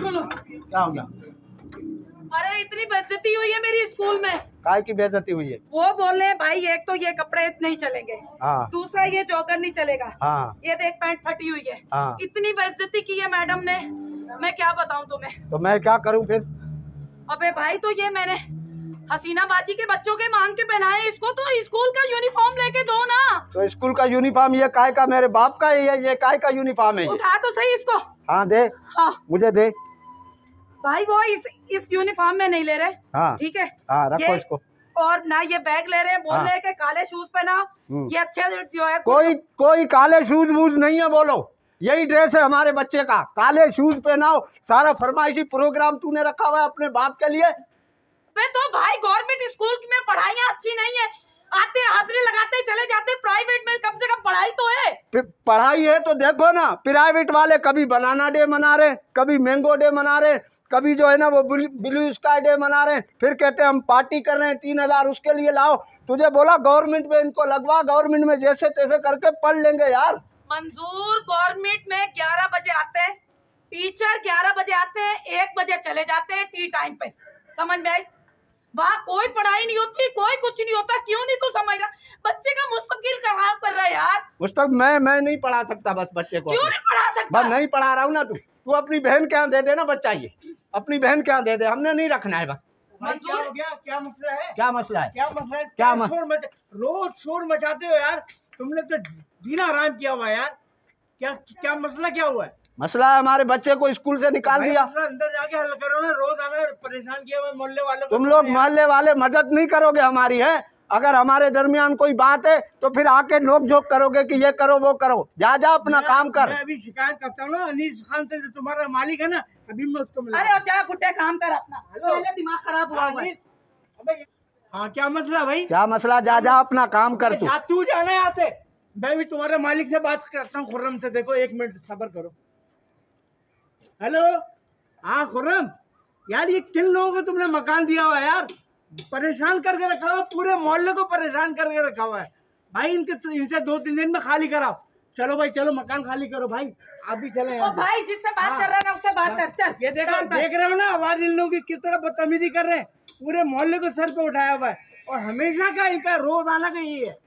सुनो। क्या हो गया? अरे इतनी बेइज्जती हुई है मेरी स्कूल में। काय की बेइज्जती हुई है? वो बोल रहे हैं भाई एक तो ये कपड़े नहीं चलेंगे, हाँ दूसरा ये जॉगर नहीं चलेगा, हाँ ये देख पैंट फटी हुई है। हाँ। इतनी बेइज्जती की है मैडम ने, मैं क्या बताऊं तुम्हें। तो मैं क्या करूं फिर? अबे भाई तो ये मैंने हसीना बाजी के बच्चों के मांग के पहनाए, इसको तो स्कूल का यूनिफॉर्म लेके दो ना। तो स्कूल का यूनिफॉर्म ये काय का? मेरे बाप का है ये काय का यूनिफॉर्म है? उठा तो सही इसको। हाँ दे। हाँ मुझे दे। भाई वो इस यूनिफॉर्म में नहीं ले रहे। हाँ ठीक है। हाँ रखो इसको। और ना ये बैग ले रहे हैं, बोल रहे हैं कि काले शूज पहना, ये अच्छे जो है। कोई काले शूज वूज नहीं है, बोलो यही ड्रेस है हमारे बच्चे का, काले शूज पहनाओ। सारा फरमाइशी प्रोग्राम तूने रखा हुआ है अपने बाप के लिए। तो भाई गवर्नमेंट स्कूल में पढ़ाइयाँ अच्छी नहीं है, आते हाजिरी लगाते चले जाते, प्राइवेट में कम से कम पढ़ाई तो है। पढ़ाई है तो देखो ना, प्राइवेट वाले कभी बनाना डे मना रहे, कभी मैंगो डे मना रहे, कभी जो है ना वो ब्लू स्काई डे मना रहे, फिर कहते हैं हम पार्टी कर रहे हैं 3000 उसके लिए लाओ। तुझे बोला गवर्नमेंट में इनको लगवा, गवर्नमेंट में जैसे तैसे करके पढ़ लेंगे यार। मंजूर गवर्नमेंट में 11 बजे आते हैं टीचर, 11 बजे आते हैं, 1 बजे चले जाते हैं टी टाइम पे। समझ में आई? वहाँ कोई पढ़ाई नहीं होती, कोई कुछ नहीं होता। क्यों नहीं तू समझ रहा? बच्चे का मुस्तकिल खराब कर रहा है यार। मैं नहीं पढ़ा सकता बस बच्चे को। क्यों नहीं पढ़ा सकता? बस नहीं पढ़ा रहा हूँ ना। तू अपनी बहन के यहाँ दे देना बच्चा, ये अपनी बहन के यहाँ दे दे, हमने नहीं रखना है बस। क्या हो गया? क्या मसला है? क्या मसला है? क्या मसला है? क्या रोज शोर मचाते हो यार, तुमने तो जीना हराम किया हुआ है यार। क्या मसला क्या हुआ है? मसला है हमारे बच्चे को स्कूल से निकाल दिया। अंदर जाके हल करो ना, रोज आना परेशान किया हुआ मोहल्ले वाले। तुम लोग मोहल्ले वाले मदद नहीं करोगे हमारी, है? अगर हमारे दरमियान कोई बात है तो फिर आके नोक झोंक करोगे कि ये करो वो करो। जा अपना काम कर। मैं अभी शिकायत करता हूँ ना अनीस खान से, जो तुम्हारा मालिक है ना, अभी मैं उसको मिला। अरे जा गुट्टे काम कर अपना, पहले दिमाग खराब हुआ है। हाँ क्या मसला भाई? क्या मसला? जा अपना काम कर। तू जाना यहाँ से, मैं भी तुम्हारे मालिक से बात करता हूँ, खुर्रम से। देखो 1 मिनट सब्र करो। हेलो, हाँ खुर्रम यार, ये किन लोगों को तुमने मकान दिया हुआ है यार? परेशान करके रखा हुआ, पूरे मोहल्ले को परेशान करके रखा हुआ है भाई। इनसे 2-3 दिन में खाली कराओ। चलो भाई चलो, मकान खाली करो भाई। आप भी चले भाई, जिससे बात कर रहा है ना उससे बात कर। चल ये देख रहे हो ना आवाज इन लोगों की किस तरह बदतमीजी कर रहे हैं। पूरे मोहल्ले को सर पे उठाया हुआ है, और हमेशा का इनका रोज आना का यही है।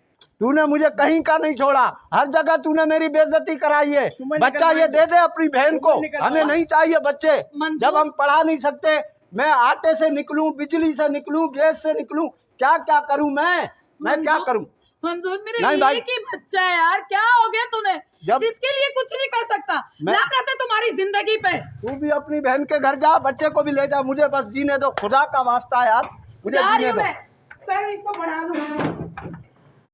तूने मुझे कहीं का नहीं छोड़ा, हर जगह तूने मेरी बेइज्जती कराई है। बच्चा ये दे दे अपनी बहन को, हमें नहीं चाहिए बच्चे। जब हम पढ़ा नहीं सकते, मैं आटे से निकलूं, बिजली से निकलूं, गैस से निकलूं, क्या क्या करूं मैं क्या करूं? मंजूर मेरे एक ही बच्चा है यार, क्या हो गया तुम्हें? इसके लिए कुछ नहीं कर सकता। लानत है तुम्हारी जिंदगी पे। तू भी अपनी बहन के घर जा, बच्चे को भी ले जा, मुझे बस जीने दो, खुदा का वास्ता है यार, मुझे जीने दो। मैं इसको पढ़ा लूं।